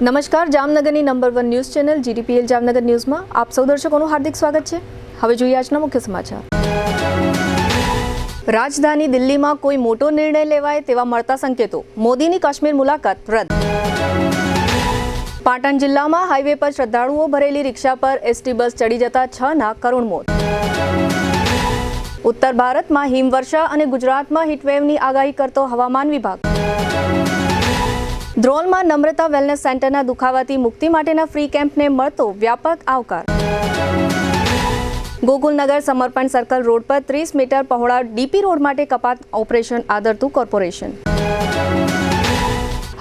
નમસ્કાર, જામનગરની number 1 news channel GDPL Jamnagar ન્યૂઝમાં આપ સૌ દર્શકોનું હાર્દિક સ્વાગત છે। હવે જોઈએ આજના મુખ્ય સમાચાર। રાજધાની દિલ્હીમાં કોઈ મોટો નિર્ણય લેવાય તેવા મળતા સંકેતો, મોદીની કાશ્મીર મુલાકાત રદ। પાટણ જિલ્લામાં હાઈવે પર શ્રદ્ધાળુઓ ભરેલી રિક્ષા પર એસટી બસ ચડી જતા 6ના કરુણ મોત। ઉત્તર ભારતમાં હિમવર્ષા અને ગુજરાતમાં હીટવેવની આગાહી કરતો હવામાન વિભાગ। ધ્રોલમાં નમ્રતા વેલનેસ સેન્ટરના દુખાવાથી મુક્તિ માટેના ફ્રી કેમ્પને મળતો વ્યાપક આવકાર। ગોકુલનગર સમર્પણ સર્કલ રોડ પર 30 મીટર પહોળા ડીપી રોડ માટે કપાત ઓપરેશન આદરતું કોર્પોરેશન।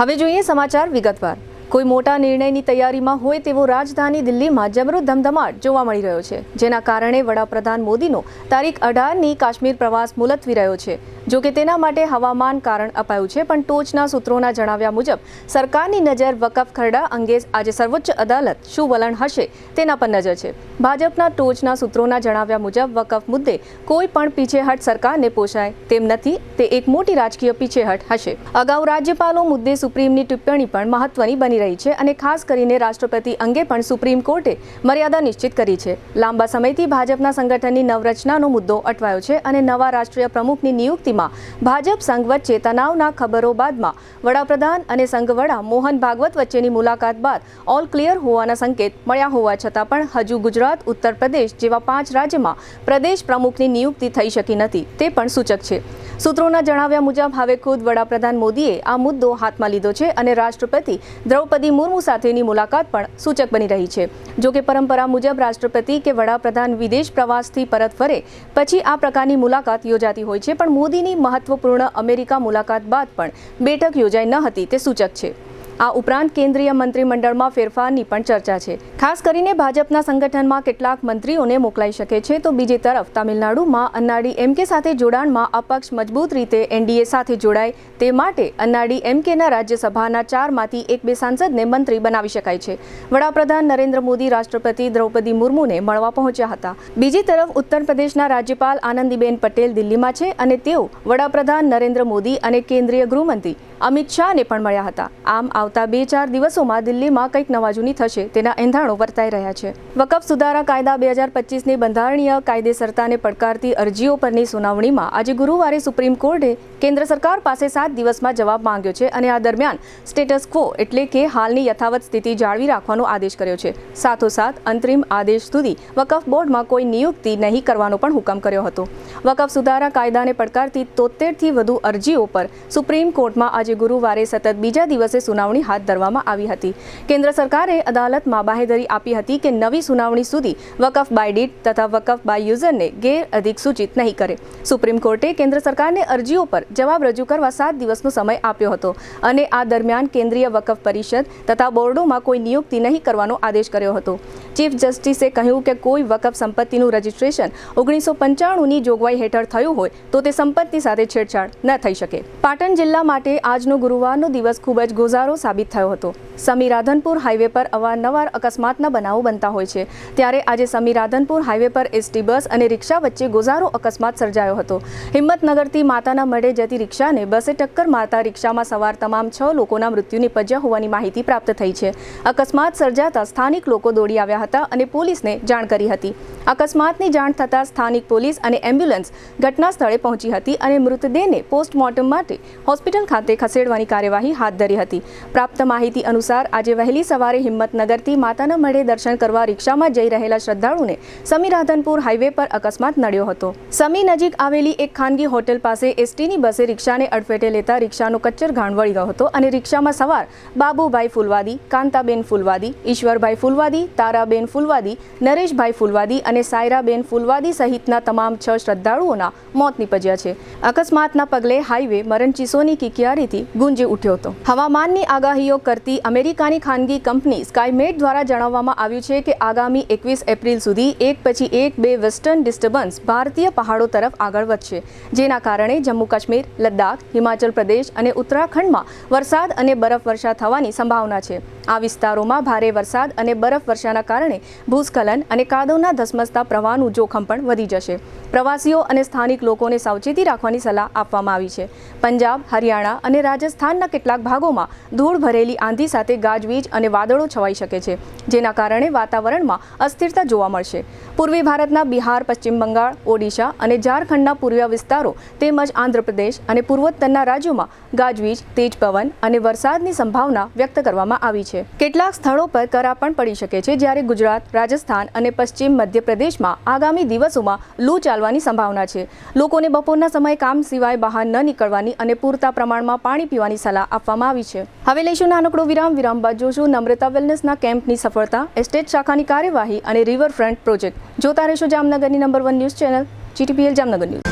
હવે જોઈએ સમાચાર વિગતવાર। કોઈ મોટા નિર્ણયની તૈયારીમાં હોય તેવો રાજધાની દિલ્હીમાં જબરો ધમધમાટ જોવા મળી રહ્યો છે, જેના કારણે વડાપ્રધાન મોદીનો તારીખ 18ની કાશ્મીર પ્રવાસ મુલતવી રહ્યો છે। જો કે તેના માટે હવામાન કારણ અપાયું છે, પણ ટોચના સૂત્રોના જણાવ્યા મુજબ સરકારની નજર વકફ ખરડા અંગે આજે સર્વોચ્ચ અદાલત શું વલણ હશે તેના પર નજર છે। ભાજપના ટોચના સૂત્રોના જણાવ્યા મુજબ વકફ મુદ્દે કોઈ પણ પીછેહટ સરકારને પોષાય તેમ નથી, તે એક મોટી રાજકીય પીછેહટ હશે। અગાઉ રાજ્યપાલો મુદ્દે સુપ્રીમની ટિપ્પણી પણ મહત્વની બની રહી છે અને ખાસ કરીને રાષ્ટ્રપતિ અંગે પણ સુપ્રીમ કોર્ટે મર્યાદા નિશ્ચિત કરી છે। લાંબા સમયથી ભાજપના સંગઠનની નવરચનાનો મુદ્દો અટવાયો છે અને નવા રાષ્ટ્રીય પ્રમુખની નિયુક્તિમાં ભાજપ સંઘ વચ્ચે તનાવના ખબરો બાદમાં વડાપ્રધાન અને સંઘ વડા મોહન ભાગવત વચ્ચેની મુલાકાત બાદ ઓલ ક્લિયર હોવાના સંકેત મળ્યા હોવા છતાં પણ હજુ ગુજરાત, ઉત્તર પ્રદેશ જેવા 5 રાજ્યમાં પ્રદેશ પ્રમુખની નિયુક્તિ થઈ શકી નથી, તે પણ સૂચક છે। સૂત્રોના જણાવ્યા મુજબ હવે ખુદ વડાપ્રધાન મોદીએ આ મુદ્દો હાથમાં લીધો છે અને રાષ્ટ્રપતિ દ્રૌપદી મુર્મુ સાથેની મુલાકાત પણ સૂચક બની રહી છે। જો કે પરંપરા મુજબ રાષ્ટ્રપતિ કે વડાપ્રધાન વિદેશ પ્રવાસથી પરત ફરે પછી આ પ્રકારની મુલાકાત યોજાતી હોય છે, પણ મોદીની મહત્વપૂર્ણ અમેરિકા મુલાકાત બાદ પણ બેઠક યોજાઈ ન હતી, તે સૂચક છે। આ ઉપરાંત કેન્દ્રીય મંત્રીમંડળમાં ફેરફારની પણ ચર્ચા છે। ખાસ કરીને ભાજપના સંગઠનમાં કેટલાક મંત્રીઓને મોકલાઈ શકે છે, તો બીજી તરફ તામિલનાડુમાં અન્નાડી એમકે સાથે જોડાણમાં અપક્ષ મજબૂત રીતે એનડીએ સાથે જોડાય તે માટે અન્નાડી એમકેના રાજ્યસભાના 4માંથી 1-2 સાંસદને મંત્રી બનાવી શકાય છે। વડાપ્રધાન નરેન્દ્ર મોદી રાષ્ટ્રપતિ દ્રૌપદી મુર્મુને મળવા પહોંચ્યા હતા। બીજી તરફ ઉત્તર પ્રદેશના રાજ્યપાલ આનંદીબેન પટેલ દિલ્હીમાં છે અને તેઓ વડાપ્રધાન નરેન્દ્ર મોદી અને કેન્દ્રીય ગૃહમંત્રી અમિત શાહને પણ મળ્યા હતા। આમ આવતા 2-4 દિવસોમાં દિલ્હીમાં કંઈક નવાજૂની થશે તેના એંધાણો વર્તાઈ રહ્યા છે। વકફ સુધારા કાયદા 2025ની બંધારણીય કાયદેસરતાને પડકારતી અરજીઓ પરની સુનાવણીમાં આજે ગુરુવારે સુપ્રીમ કોર્ટે કેન્દ્ર સરકાર પાસે 7 દિવસમાં જવાબ માંગ્યો છે અને આ દરમિયાન સ્ટેટસ ક્વો એટલે કે હાલની યથાવત સ્થિતિ જાળવી રાખવાનો આદેશ કર્યો છે। સાથોસાથ અંતરિમ આદેશ સુધી વકફ બોર્ડમાં કોઈ નિયુક્તિ નહીં કરવાનો પણ હુકમ કર્યો હતો। વકફ સુધારા કાયદાને પડકારતી 73થી વધુ અરજીઓ પર સુપ્રીમ કોર્ટમાં આજે ગુરુવારે સતત બીજા દિવસે સુનાવણી હાથ ધરવામાં આવી હતી। કેન્દ્ર સરકારે અદાલતમાં બાહેધરી આપી હતી કે નવી સુનાવણી સુધી વકફ બાય ડીડ તથા વકફ બાય યુઝરને ગેરઅધિસૂચિત નહીં કરે। સુપ્રીમ કોર્ટે કેન્દ્ર સરકારને અરજીઓ પર જવાબ રજૂ કરવા 7 દિવસનો સમય આપ્યો હતો અને આ દરમિયાન કેન્દ્રીય વકફ પરિષદ તથા બોર્ડોમાં કોઈ નિયુક્તિ નહીં કરવાનો આદેશ કર્યો હતો। ચીફ જસ્ટિસે કહ્યું કે કોઈ વકફ સંપત્તિનું રજિસ્ટ્રેશન 1995ની જોગવાઈ હેઠળ થયું હોય તો તે સંપત્તિ સાથે છેડછાડ ન થઈ શકે। પાટણ જિલ્લા માટે આજનો ગુરુવારનો દિવસ ખૂબ જ ગોઝારો સાબિત થયો હતો। સમી રાધનપુર હાઈવે પર અવારનવાર અકસ્માતના બનાવો બનતા હોય છે, ત્યારે આજે સમી રાધનપુર હાઈવે પર એસટી બસ અને રિક્ષા વચ્ચે ગોઝારો અકસ્માત સર્જાયો હતો। હિંમતનગરથી માતાના મઢે જતી રિક્ષાને બસે ટક્કર મારતા રિક્ષામાં સવાર તમામ 6 લોકોના મૃત્યુ નિપજ્યા હોવાની માહિતી પ્રાપ્ત થઈ છે। અકસ્માત સર્જાતા સ્થાનિક લોકો દોડી આવ્યા હતા અને પોલીસને જાણ કરી હતી। અકસ્માતની જાણ થતાં સ્થાનિક પોલીસ અને એમ્બ્યુલન્સ ઘટના સ્થળે પહોંચી હતી અને મૃતદેહને પોસ્ટમોર્ટમ માટે હોસ્પિટલ ખાતે ખસેડવાની કાર્યવાહી હાથ ધરી હતી। પ્રાપ્ત માહિતી અનુસાર આજે વહેલી સવારે હિંમતનગરથી માતાના મઢે દર્શન કરવા રિક્ષામાં જઈ રહેલા શ્રદ્ધાળુને સમી રાધનપુર હાઈવે પર અકસ્માત નડ્યો હતો। સમી નજીક આવેલી એક ખાનગી હોટેલ પાસે એસટીની બસે રિક્ષાને અડફેટે લેતા રિક્ષાનો કચ્ચર ઘાણ વળી ગયો હતો અને રિક્ષામાં સવાર બાબુભાઈ ફુલવાદી, કાંતાબેન ફુલવાદી, ઈશ્વરભાઈ ફુલવાદી, તારાબેન ફુલવાદી, નરેશભાઈ ફુલવાદી અને સાયરાબેન ફુલવાદી સહિતના તમામ 6 શ્રદ્ધાળુઓના મોત નિપજ્યા છે। અકસ્માતના પગલે હાઈવે મરણચીસોની કિકિયારીથી ગુંજી ઉઠ્યો હતો। હવામાનની આગાહીઓ કરતી અમેરિકાની ખાનગી કંપની સ્કાયમેટ દ્વારા જણાવવામાં આવ્યું છે કે આગામી 21 એપ્રિલ સુધી એક પછી એક 2 વેસ્ટર્ન ડિસ્ટર્બન્સ ભારતીય પહાડો તરફ આગળ વધશે, જેના કારણે જમ્મુ કાશ્મીર, લદ્દાખ, હિમાચલ પ્રદેશ અને ઉત્તરાખંડમાં વરસાદ અને બરફવર્ષા થવાની સંભાવના છે। આ વિસ્તારોમાં ભારે વરસાદ અને બરફવર્ષાના કારણે ભૂસ્ખલન અને કાદવના ધસમસતા પ્રવાહનું જોખમ પણ વધી જશે. પ્રવાસીઓ અને સ્થાનિક લોકોને સાવચેતી રાખવાની સલાહ આપવામાં આવી છે. પંજાબ, હરિયાણા અને રાજસ્થાનના કેટલાક ભાગોમાં ધૂળ ભરેલી આંધી સાથે ગાજવીજ અને વાદળો છવાઈ શકે છે, જેના કારણે વાતાવરણમાં અસ્થિરતા જોવા મળશે. પૂર્વી ભારતના બિહાર, પશ્ચિમ બંગાળ, ઓડિશા અને ઝારખંડના પૂર્વીય વિસ્તારો તેમજ આંધ્રપ્રદેશ અને પૂર્વોત્તરના રાજ્યોમાં ગાજવીજ, તેજ પવન અને વરસાદની સંભાવના વ્યક્ત કરવામાં આવી છે. કેટલાક સ્થળો પર કરા પણ પડી શકે છે, જ્યારે ગુજરાત, રાજસ્થાન અને પશ્ચિમ મધ્યપ્રદેશમાં આગામી દિવસોમાં લૂ ચાલવાની સંભાવના છે. લોકોને બપોરના સમયે કામ સિવાય બહાર ન નીકળવાની અને પૂરતા પ્રમાણમાં પાણી પીવાની સલાહ આપવામાં આવી છે. હવે લઈશું નાનકડો વિરામ બાદ જોશું નમ્રતા વેલનેસના કેમ્પની સફળતા, એસ્ટેટ શાખાની કાર્યવાહી અને રિવરફ્રન્ટ પ્રોજેક્ટ. જોતા રહેશો જામનગરની number 1 news channel GTPL Jamnagar news.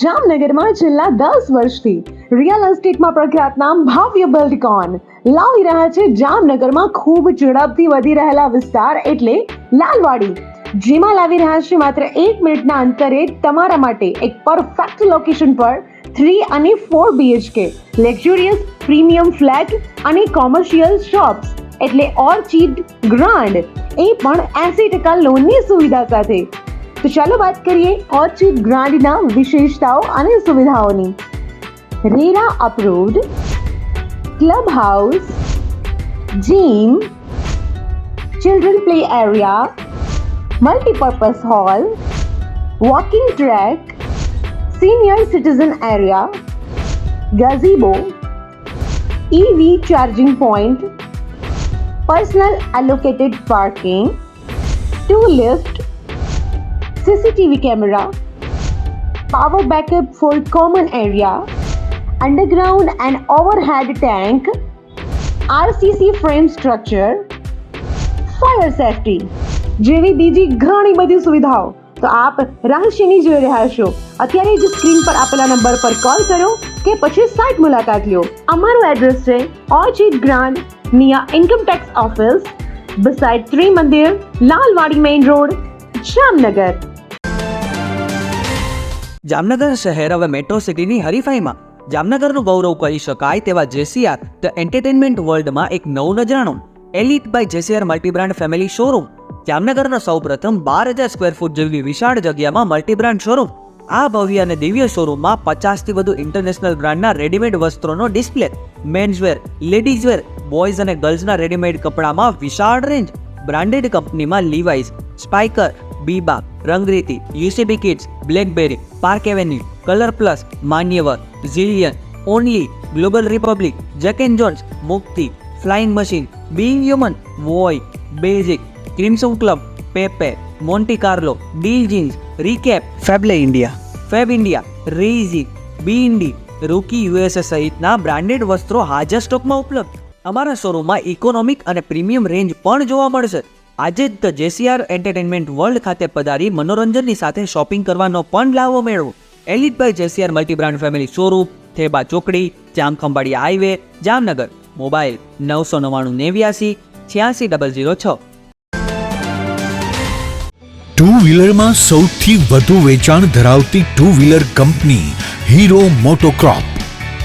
જામનગરમાં છેલ્લા 10 વર્ષથી રિયલ એસ્ટેટમાં પ્રખ્યાત નામ ભવ્ય બિલ્ડકોન લાવી રહ્યા છે જામનગરમાં ખૂબ ઝડપથી વધી રહેલા વિસ્તાર એટલે લાલવાડી, જેમાં લાવી રહ્યા છે માત્ર 1 મિનિટના અંતરે તમારા માટે એક પરફેક્ટ લોકેશન પર 3 અને 4 BHK લક્ઝુરિયસ પ્રીમિયમ ફ્લેટ અને કોમર્શિયલ શોપ્સ એટલે ઓર્ચિડ ગ્રાન્ડ, એ પણ 80% લોનની સુવિધા સાથે. તો ચાલો વાત કરીએ ઓર્ચિડ ગ્રાન્ડના વિશેષતાઓ અને સુવિધાઓની. RERA approved, club house, gym, children play area, multipurpose hall, walking track, senior citizen area, gazebo, EV charging point, personal allocated parking, 2 lift, CCTV camera, power backup for common area, underground and overhead tank, RCC frame structure, fire safety જેવી બીજી ઘણી બધી સુવિધાઓ તો આપ રહસ્યની જોઈ રહ્યા છો. અત્યારે જ સ્ક્રીન પર આપેલા નંબર પર કોલ કરો કે પછી સાઇટ મુલાકાત લો. અમારું એડ્રેસ છે orchid grand near income tax office beside Tri Mandir, Lalwadi Main Road, Jamnagar. Jamnagar શહેર હવે મેટ્રો સિટીની હરીફાઈમાં જામનગરનું ગૌરવ કરી શકાય તેવા JCR ધ એન્ટરટેનમેન્ટ વર્લ્ડમાં એક નવું નજરાણું Elite by JCR multibrand family showroom. જામનગરના સૌપ્રથમ 12,000 સ્ક્વેર ફૂટ જેવી વિશાળ જગ્યામાં મલ્ટીબ્રાન્ડ શોરૂમ. આ ભવ્ય અને દિવ્ય શોરૂમમાં 50થી વધુ ઇન્ટરનેશનલ બ્રાન્ડના રેડીમેડ વસ્ત્રોનો ડિસ્પ્લે, મેન્સવેર, લેડીઝવેર, બોયઝ અને ગર્લ્સના રેડીમેડ કપડામાં વિશાળ રેન્જ, બ્રાન્ડેડ કંપનીમાં Levi's, Spykar, Biba, Rangriti, UCB kids, Blackberry, Park Avenue, Color Plus, Manyavar, Zillion, Only, Global Republic, Jack and Jones, Mukti, Flying Machine, Being Human, Voi, Basic, Crimson Club, Pepe, Monte Carlo, Deal Jeans, Recap, Fab India, રેઝી, બીઇન્ડી, Rookie USA સહિતના branded વસ્ત્રો હાજર સ્ટોકમાં ઉપલબ્ધ. અમારા શોરૂમમાં economic અને પ્રીમિયમ રેન્જ પણ જોવા મળશે. આજે જ ધ JCR એન્ટરટેનમેન્ટ વર્લ્ડ ખાતે પધારી મનોરંજનની સાથે શોપિંગ કરવાનો પણ લાવો મેળવો. Elite by JCR multibrand family showroom, Theba ચોકડી, Jamkhambhaliya highway, Jamnagar. Mobile 999 89 86 006. Two વ્હીલરમાં સૌથી વધુ વેચાણ ધરાવતી ટુ વ્હીલર કંપની Hero MotoCorp.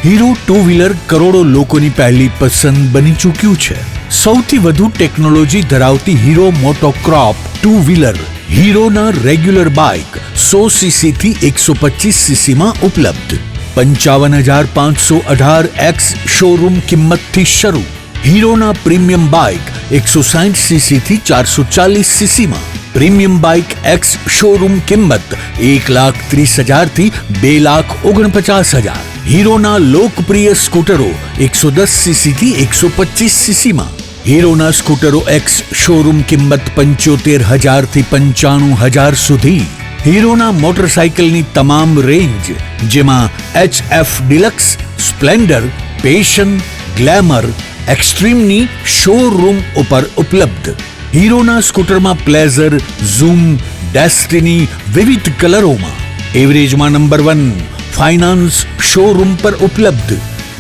Hero two wheeler કરોડો લોકોની પહેલી પસંદ બની ચૂક્યું છે. સૌથી વધુ ટેકનોલોજી ધરાવતી હીરો મોટોક્રોપ ટુ વ્હીલર હીરોના રેગ્યુલર બાઇક 100cc થી 125cc માં ઉપલબ્ધ. 55,518 શોરૂમ કિંમતથી શરૂ. હીરોના પ્રીમિયમ બાઇક 160cc થી 440cc માં. પ્રીમિયમ બાઇક X શોરૂમ કિંમત 1,30,000 થી 2,49,000. હીરોના લોકપ્રિય સ્કૂટરો 110cc થી 125cc માં. હીરોના સ્કૂટરો X શોરૂમ કિંમત 75,000 થી 95,000 સુધી. હીરોના મોટરસાઇકલની તમામ રેન્જ જેમાં HF deluxe, Splendor, Passion, Glamour, એક્સ્ટ્રીમની શોરૂમ ઉપર ઉપલબ્ધ. હીરોના સ્કૂટરમાં પ્લેઝર, ઝૂમ, ડેસ્ટિની વિવિધ કલરોમાં. એવરેજમાં નંબર 1 ફાઇનાન્સ શોરૂમ પર ઉપલબ્ધ.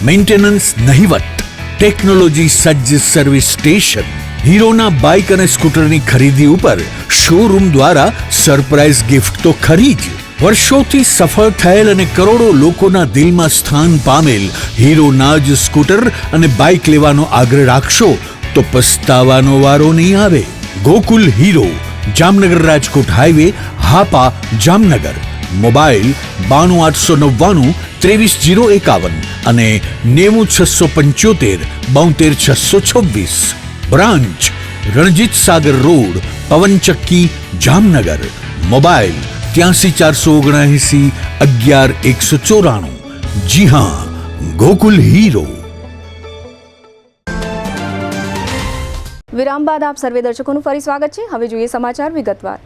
મેન્ટેનન્સ નહિવત. ટેકનોલોજી સજ્જ સર્વિસ સ્ટેશન. હીરોના બાઇક અને સ્કૂટરની ખરીદી ઉપર શોરૂમ દ્વારા સરપ્રાઇઝ ગિફ્ટ તો ખરી જ, વર્ષોથી સફળ થયેલ અને કરોડો લોકોના દિલમાં સ્થાન પામેલ હીરોના જ સ્કૂટર અને બાઇક લેવાનો આગ્રહ રાખશો તો પસ્તાવાનો વારો નહીં આવે. Gokul hero, Jamnagar Rajkot highway, Hapa, Jamnagar. Mobile 92 899 23 051 અને 90 675 72 626. Branch Ranjit Sagar road, પવનચક્કી, Jamnagar. Mobile 83 479 11 194. જી હા, ગોકુલ હીરો. વિરામ બાદ આપ સર્વે દર્શકોનું ફરી સ્વાગત છે. હવે જોઈએ સમાચાર વિગતવાર.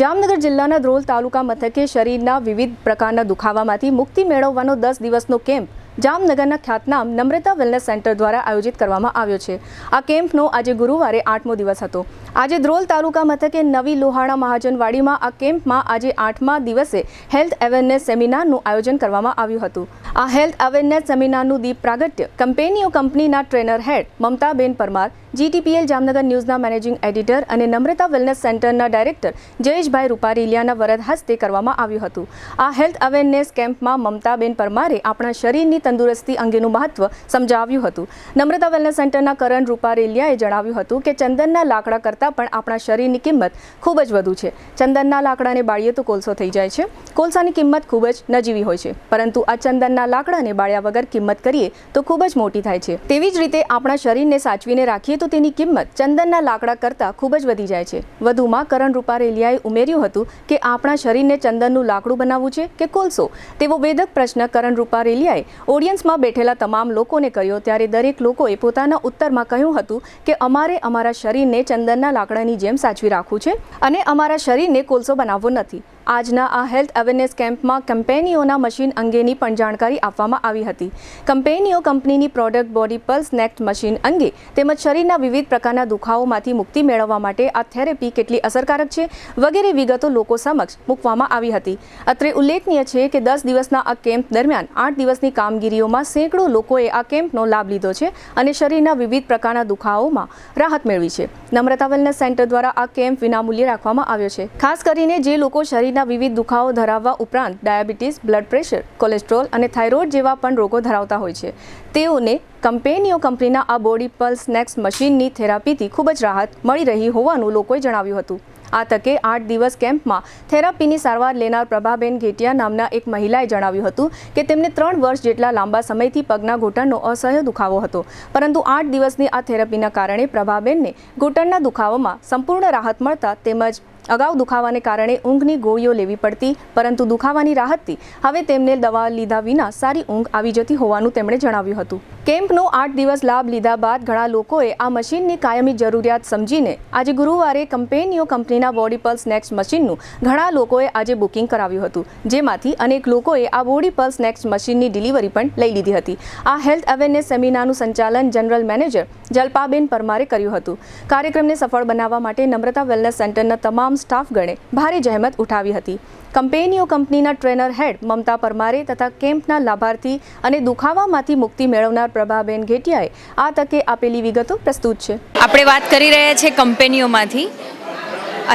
જામનગર જિલ્લાના ધ્રોલ તાલુકા મથકે શરીરના વિવિધ પ્રકારના દુખાવામાંથી મુક્તિ મેળવવાનો 10 દિવસનો કેમ્પ જામનગરના ખ્યાતનામ નમ્રતા વેલનેસ સેન્ટર દ્વારા આયોજિત કરવામાં આવ્યો છે. આ કેમ્પનો આજે ગુરુવારે 8મો દિવસ હતો. આજે ધ્રોલ તાલુકા મથકે નવી લોહાણા મહાજનવાડીમાં આ કેમ્પમાં આજે 8મા દિવસે હેલ્થ અવેરનેસ સેમિનારનું આયોજન કરવામાં આવ્યું હતું. આ હેલ્થ અવેરનેસ સેમિનારનું દીપ પ્રાગટ્ય કંપનીઓ કંપનીના trainer head Mamtaben Parmar, GTPL Jamnagar ન્યૂઝના મેનેજિંગ એડિટર અને નમ્રતા વેલનેસ સેન્ટરના ડાયરેક્ટર જયેશભાઈ રૂપારેલિયાના વરદ હસ્તે કરવામાં આવ્યું હતું. આ હેલ્થ અવેરનેસ કેમ્પમાં મમતાબેન પરમારે આપણા શરીરની તંદુરસ્તી અંગેનું મહત્વ સમજાવ્યું હતું. નમ્રતા વેલનેસ સેન્ટરના કરણ રૂપારેલિયાએ જણાવ્યું હતું કે ચંદનના લાકડા કરતાં પણ આપણા શરીરની કિંમત ખૂબ જ વધુ છે. ચંદનના લાકડાને બાળીએ તો કોલસો થઈ જાય છે. કોલસાની કિંમત ખૂબ જ નજીવી હોય છે, પરંતુ આ ચંદનના લાકડાને બાળ્યા વગર કિંમત કરીએ તો ખૂબ જ મોટી થાય છે. તેવી જ રીતે આપણા શરીરને સાચવીને રાખીએ તો તેની કિંમત ચંદનના લાકડા કરતાં ખૂબ જ વધી જાય છે. વધુમાં કરણ રૂપારેલિયાએ ઉમેર્યું હતું કે આપણા શરીરને ચંદનનું લાકડું બનાવવું છે કે કોલસો, તેવો વેધક પ્રશ્ન કરણ રૂપારેલિયાએ ઓડિયન્સમાં બેઠેલા તમામ લોકોને કર્યો. ત્યારે દરેક લોકોએ પોતાના ઉત્તરમાં કહ્યું હતું કે અમારે અમારા શરીરને ચંદનના લાકડાની જેમ સાચવી રાખવું છે અને અમારા શરીરને કોલસો બનાવવો નથી. આજના આ હેલ્થ અવેરનેસ કેમ્પમાં કંપનીઓના મશીન અંગેની પણ જાણકારી આપવામાં આવી હતી. કંપનીઓ કંપનીની પ્રોડક્ટ બોડી પલ્સ નેક્ટ મશીન અંગે તેમજ શરીરના વિવિધ પ્રકારના દુખાવોમાંથી મુક્તિ મેળવવા માટે આ થેરેપી કેટલી અસરકારક છે વગેરે વિગતો લોકો સમક્ષ મૂકવામાં આવી હતી. અત્રે ઉલ્લેખનીય છે કે 10 દિવસના આ કેમ્પ દરમિયાન 8 દિવસની કામગીરીઓમાં સેંકડો લોકોએ આ કેમ્પનો લાભ લીધો છે અને શરીરના વિવિધ પ્રકારના દુખાવોમાં રાહત મેળવી છે. નમ્રતા વેલનેસ સેન્ટર દ્વારા આ કેમ્પ વિનામૂલ્યે રાખવામાં આવ્યો છે. ખાસ કરીને જે લોકો શરીરના વિવિધ દુખાવો ધરાવવા ઉપરાંત ડાયાબિટીસ, બ્લડ પ્રેશર, કોલેસ્ટ્રોલ અને થાઇરોઇડ જેવા પણ રોગો ધરાવતા હોય છે, તેઓને કંપનીઓ કંપનીના આ બોડી પલ્સ નેક્સ્ટ મશીનની થેરાપીથી ખૂબ જ રાહત મળી રહી હોવાનું લોકોએ જણાવ્યું હતું. આ તકે 8 દિવસ કેમ્પમાં થેરાપીની સારવાર લેનાર પ્રભાબેન ઘેટિયા નામના એક મહિલાએ જણાવ્યું હતું કે તેમને 3 વર્ષ જેટલા લાંબા સમયથી પગના ઘૂંટણનો અસહ્ય દુખાવો હતો, પરંતુ 8 દિવસની આ થેરાપીના કારણે પ્રભાબેનને ઘૂંટણના દુખાવામાં સંપૂર્ણ રાહત મળતા તેમજ અગાઉ દુખાવાને કારણે ઊંઘની ગોળીઓ લેવી પડતી, પરંતુ દુખાવાની રાહતથી હવે તેમને દવા લીધા વિના સારી ઊંઘ આવી જતી હોવાનું તેમણે જણાવ્યું હતું. કેમ્પનો 8 દિવસ લાભ લીધા બાદ ઘણા લોકોએ આ મશીનની કાયમી જરૂરિયાત સમજીને આજે ગુરુવારે કંપનીઓ કંપનીના બોડી પલ્સ નેક્સ્ટ મશીનનું ઘણા લોકોએ આજે બુકિંગ કરાવ્યું હતું, જેમાંથી અનેક લોકોએ આ બોડી પલ્સ નેક્સ્ટ મશીનની ડિલિવરી પણ લઈ લીધી હતી. આ હેલ્થ અવેરનેસ સેમિનારનું સંચાલન જનરલ મેનેજર જલપાબેન પરમારે કર્યું હતું. કાર્યક્રમને સફળ બનાવવા માટે નમ્રતા વેલનેસ સેન્ટરના તમામ સ્ટાફગણે ભારે જહેમત ઉઠાવી હતી. કંપનીઓ કંપનીના ટ્રેનર હેડ મમતા પરમારે તથા કેમ્પના લાભાર્થી અને દુખાવામાંથી મુક્તિ મેળવનાર પ્રભાબેન ઘેટિયાએ આ તકે આપેલી વિગતો પ્રસ્તુત છે. આપણે વાત કરી રહ્યા છીએ કંપનીઓમાંથી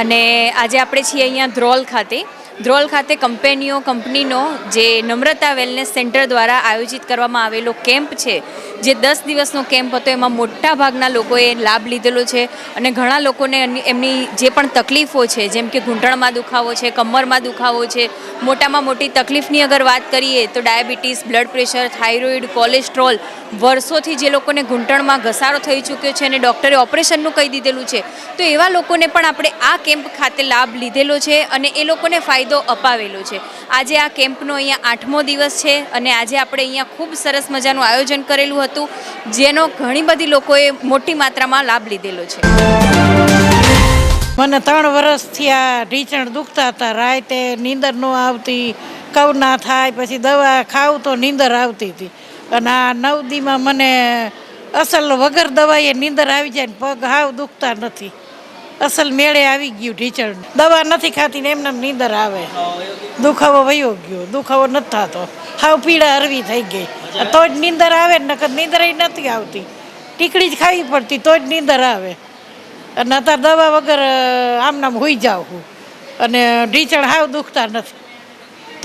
અને આજે આપણે છીએ અહીંયા ધ્રોલ ખાતે કંપનીનો જે નમ્રતા વેલનેસ સેન્ટર દ્વારા આયોજિત કરવામાં આવેલો કેમ્પ છે, જે 10 દિવસનો કેમ્પ હતો, એમાં મોટા ભાગના લોકોએ લાભ લીધેલો છે અને ઘણા લોકોને એમની જે પણ તકલીફો છે, જેમ કે ઘૂંટણમાં દુખાવો છે, કમરમાં દુખાવો છે, મોટામાં મોટી તકલીફની અગર વાત કરીએ તો diabetes, blood pressure, thyroid, cholesterol, વર્ષોથી જે લોકોને ઘૂંટણમાં ઘસારો થઈ ચૂક્યો છે અને ડૉક્ટરે ઓપરેશનનું કહી દીધેલું છે, તો એવા લોકોને પણ આપણે આ કેમ્પ ખાતે લાભ લીધેલો છે અને એ લોકોને ફાયદો અપાવેલો છે. આજે આ કેમ્પનો અહીંયા 8મો દિવસ છે અને આજે આપણે અહીંયા ખૂબ સરસ મજાનું આયોજન કરેલું હતું, જેનો ઘણી બધી લોકોએ મોટી માત્રામાં લાભ લીધેલો છે. મને 3 વર્ષથી આ ઢીંચણ દુખતા હતા, રાતે નીંદર ન આવતી, કવ ના થાય, પછી દવા ખાવું તો નીંદર આવતી હતી અને આ 9 દીમાં મને અસલ વગર દવાએ નીંદર આવી જાય ને પગ હાવ દુખતા નથી. અસલ મેળે આવી ગયું ઢીંચણ. દવા નથી ખાતી ને એમને નીંદર આવે, દુખાવો વયો ગયો, દુખાવો નથી થતો, હાવ પીડા હરવી થઈ ગઈ, તો જ નીંદર આવે ને, નકર નીંદર નથી આવતી, ટીકડી જ ખાવી પડતી તો જ નીંદર આવે. અને અત્યારે દવા વગર આમનામ હોઈ જાઉં છું અને ઢીંચણ હાવ દુખતા નથી.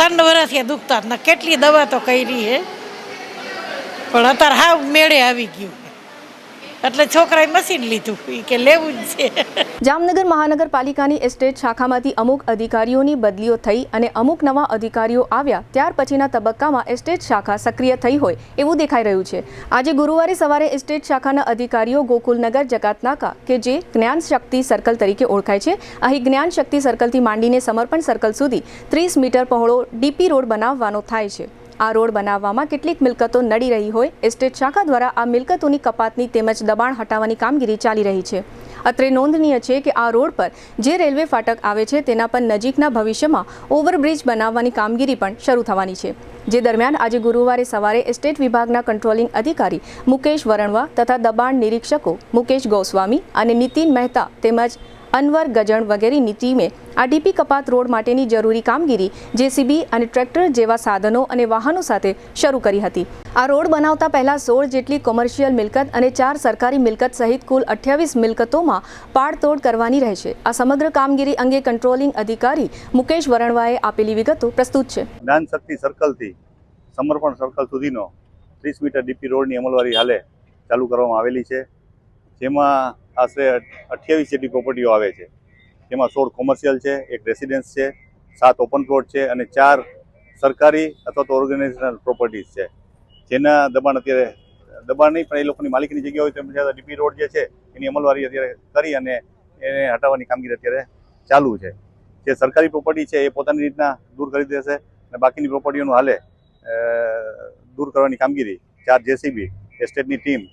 3 વર્ષથી દુખતા જ ને કેટલી દવા તો કરી હે પણ અત્યારે હાવ મેળે આવી ગયું એટલે છોકરાએ મશીન લીધું ઈ કે લેવું જ છે. જામનગર મહાનગરપાલિકાની એસ્ટેટ શાખામાંથી અમુક અધિકારીઓની બદલીઓ થઈ અને અમુક નવા અધિકારીઓ આવ્યા ત્યાર પછીના તબક્કામાં એસ્ટેટ શાખા સક્રિય થઈ હોય એવું દેખાઈ રહ્યું છે. આજે ગુરુવારે સવારે એસ્ટેટ શાખાના અધિકારીઓ ગોકુલનગર જકાતનાકા કે જે જ્ઞાન શક્તિ સર્કલ તરીકે ઓળખાય છે, અહીં જ્ઞાન શક્તિ સર્કલથી માંડીને સમર્પણ સર્કલ સુધી 30 મીટર પહોળો ડીપી રોડ બનાવવાનો થાય છે. આ રોડ બનાવવામાં કેટલીક મિલકતો નડી રહી હોય એસ્ટેટ શાખા દ્વારા આ મિલકતોની કપાતની તેમજ દબાણ હટાવવાની કામગીરી ચાલી રહી છે. અત્રે નોંધનીય છે કે આ રોડ પર જે રેલવે ફાટક આવે છે તેના પર નજીકના ભવિષ્યમાં ઓવરબ્રિજ બનાવવાની કામગીરી પણ શરૂ થવાની છે. જે દરમિયાન આજે ગુરુવારે સવારે એસ્ટેટ વિભાગના કંટ્રોલિંગ અધિકારી મુકેશ વરણવા તથા દબાણ નિરીક્ષકો મુકેશ ગોસ્વામી અને નીતિન મહેતા તેમજ અનવર ગજણ વગેરેની ટીમે આ ડીપી કપાત રોડ માટેની જરૂરી કામગીરી જેસીબી અને ટ્રેક્ટર જેવા સાધનો અને વાહનો સાથે શરૂ કરી હતી. આ રોડ બનાવતા પહેલા 16 જેટલી કોમર્શિયલ મિલકત અને 4 સરકારી મિલકત સહિત કુલ 28 મિલકતોમાં પાડતોડ કરવાની રહેશે. આ સમગ્ર કામગીરી અંગે કંટ્રોલિંગ અધિકારી મુકેશ વરણવાએ આપેલી વિગતો પ્રસ્તુત છે. જ્ઞાન શક્તિ સર્કલથી સમર્પણ સર્કલ સુધીનો 30 મીટર ડીપી રોડની અમલવારી હાલે ચાલુ કરવામાં આવેલી છે, જેમાં આશરે 28 જેટલી પ્રોપર્ટીઓ આવે છે. તેમાં 16 કોમર્શિયલ છે, 1 રેસિડેન્સ છે, 7 ઓપન પ્લોટ છે અને 4 સરકારી અથવા તો ઓર્ગેનાઇઝેશનલ પ્રોપર્ટીઝ છે, જેના દબાણ અત્યારે દબાણ નહીં પણ એ લોકોની માલિકીની જગ્યા હોય તો ડીપી રોડ જે છે એની અમલવારી અત્યારે કરી અને એને હટાવવાની કામગીરી અત્યારે ચાલુ છે. જે સરકારી પ્રોપર્ટી છે એ પોતાની રીતના દૂર કરી દેશે અને બાકીની પ્રોપર્ટીઓનું હાલે દૂર કરવાની કામગીરી 4 જેસીબી એસ્ટેટની ટીમ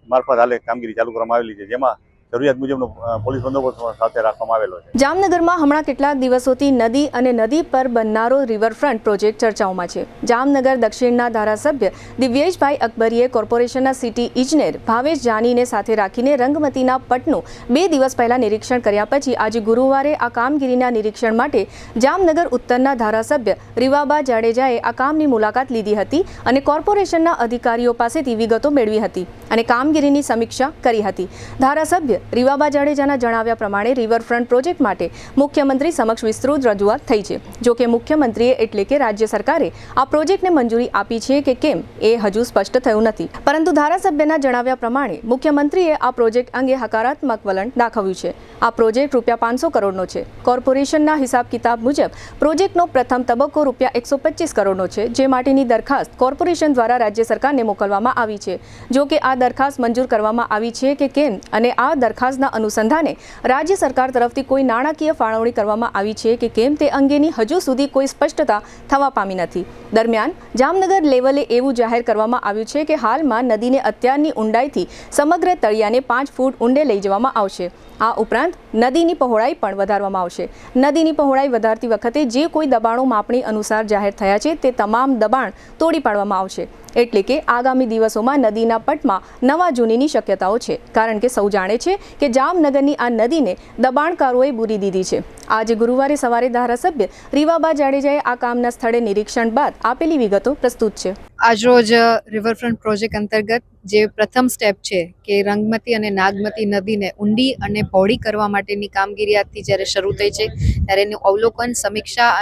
મારફત હાલે કામગીરી ચાલુ કરવામાં આવેલી છે, જેમાં જરૂરિયાત મુજબનો પોલીસ બંદોબસ્ત સાથે રાખવામાં આવેલો છે. જામનગરમાં હમણાં કેટલાક દિવસોથી નદી અને નદી પર બનનારો રિવરફ્રન્ટ પ્રોજેક્ટ ચર્ચાઓમાં છે. જામનગર દક્ષિણના ધારાસભ્ય દિવ્યેશભાઈ અકબરીએ કોર્પોરેશનના સિટી ઇજનેર ભાવેશ જાનીને સાથે રાખીને રંગમતીના પટનું 2 દિવસ પહેલા નિરીક્ષણ કર્યા પછી આજે ગુરુવારે આ કામગીરીના નિરીક્ષણ માટે જામનગર ઉત્તરના ધારાસભ્ય રીવાબા જાડેજાએ આ કામની મુલાકાત લીધી હતી અને કોર્પોરેશનના અધિકારીઓ પાસેથી વિગતો મેળવી હતી અને કામગીરીની સમીક્ષા કરી હતી. ધારાસભ્ય રીવાબા જાડેજાના જણાવ્યા પ્રમાણે રિવરફ્રન્ટ પ્રોજેક્ટ માટે મુખ્યમંત્રી સમક્ષ વિસ્તૃત રજૂઆત થઈ છે. જો કે મુખ્યમંત્રીએ એટલે કે રાજ્ય સરકારે આ પ્રોજેક્ટને મંજૂરી આપી છે કે કેમ એ હજુ સ્પષ્ટ થયું નથી, પરંતુ ધારાસભ્યના જણાવ્યા પ્રમાણે મુખ્યમંત્રીએ આ પ્રોજેક્ટ અંગે હકારાત્મક વલણ દાખવ્યું છે. આ પ્રોજેક્ટ ₹500 કરોડનો છે. કોર્પોરેશનના હિસાબ કિતાબ મુજબ પ્રોજેક્ટનો પ્રથમ તબક્કો ₹125 કરોડનો છે, જે માટેની દરખાસ્ત કોર્પોરેશન દ્વારા રાજ્ય સરકારને મોકલવામાં આવી છે. જો કે આ દરખાસ્ત મંજૂર કરવામાં આવી છે કે કેમ અને આ દરખાસ્તના અનુસંધાને રાજ્ય સરકાર તરફથી કોઈ નાણાકીય ફાળવણી કરવામાં આવી છે કે કેમ તે અંગેની હજુ સુધી કોઈ સ્પષ્ટતા થવા પામી નથી. દરમિયાન જામનગર લેવલે એવું જાહેર કરવામાં આવ્યું છે કે હાલમાં નદીને અત્યારની ઊંડાઈથી સમગ્ર તળિયાને 5 ફૂટ ઊંડે લઈ જવામાં આવશે. આ ઉપરાંત નદીની પહોળાઈ પણ વધારવામાં આવશે. નદીની પહોળાઈ વધારતી વખતે જે કોઈ દબાણો માપણી અનુસાર જાહેર થયા છે તે તમામ દબાણ તોડી પાડવામાં આવશે. એટલે કે આગામી દિવસોમાં નદીના પટમાં નવા જૂનીની શક્યતાઓ છે, કારણ કે સૌ જાણે છે કે જામનગરની આ નદીને દબાણકારોએ બૂરી દીધી છે. આજે ગુરુવારે સવારે ધારાસભ્ય રીવાબા જાડેજાએ આ કામના સ્થળે નિરીક્ષણ બાદ આપેલી વિગતો પ્રસ્તુત છે. આજરોજ રિવરફ્રન્ટ પ્રોજેક્ટ અંતર્ગત જે પ્રથમ સ્ટેપ છે કે રંગમતી અને નાગમતી નદીને ઊંડી અને પહોળી કરવા માટેની કામગીરી આજથી જ્યારે શરૂ થઈ છે ત્યારે એનું અવલોકન સમીક્ષા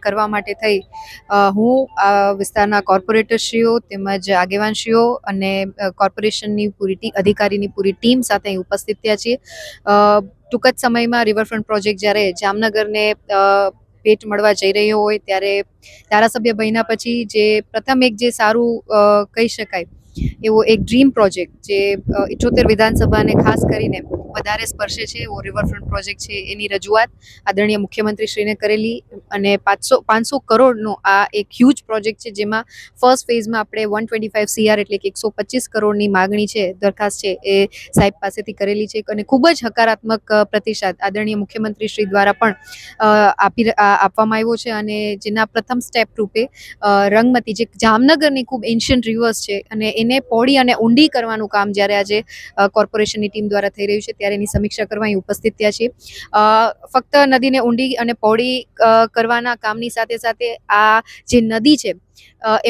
કરવા માટે થઈ હું આ વિસ્તારના કોર્પોરેટરશ્રીઓ તેમજ આગેવાનશ્રીઓ અને કોર્પોરેશનની પૂરી અધિકારીની પૂરી ટીમ સાથે અહીં ઉપસ્થિત થયા છીએ. ટૂંક જ સમયમાં રિવરફ્રન્ટ પ્રોજેક્ટ જ્યારે જામનગરને ભેટ મળવા જઈ રહ્યો હોય ત્યારે ધારાસભ્ય બન્યા પછી જે પ્રથમ એક જે સારું કહી શકાય એવો એક ડ્રીમ પ્રોજેક્ટ જે 78 વિધાનસભાને ખાસ કરીને વધારે સ્પર્શે છે એવો રિવરફ્રન્ટ પ્રોજેક્ટ છે એની રજૂઆત આદરણીય મુખ્યમંત્રીશ્રીને કરેલી અને 500 કરોડનો આ એક હ્યુજ પ્રોજેક્ટ છે, જેમાં ફર્સ્ટ ફેઝમાં આપણે 125 CR એટલે કે 125 કરોડની માગણી છે, દરખાસ્ત છે એ સાહેબ પાસેથી કરેલી છે અને ખૂબ જ હકારાત્મક પ્રતિસાદ આદરણીય મુખ્યમંત્રીશ્રી દ્વારા પણ આપવામાં આવ્યો છે. અને જેના પ્રથમ સ્ટેપ રૂપે રંગમતી જે જામનગરની ખૂબ એન્શિયન્ટ રિવર્સ છે અને એને પહોળી અને ઊંડી કરવાનું કામ જ્યારે આજે કોર્પોરેશનની ટીમ દ્વારા થઈ રહ્યું છે ત્યારે એની સમીક્ષા કરવા અહીં ઉપસ્થિત થયા છીએ. ફક્ત નદીને ઊંડી અને પહોળી કરવાના કામની સાથે સાથે આ જે નદી છે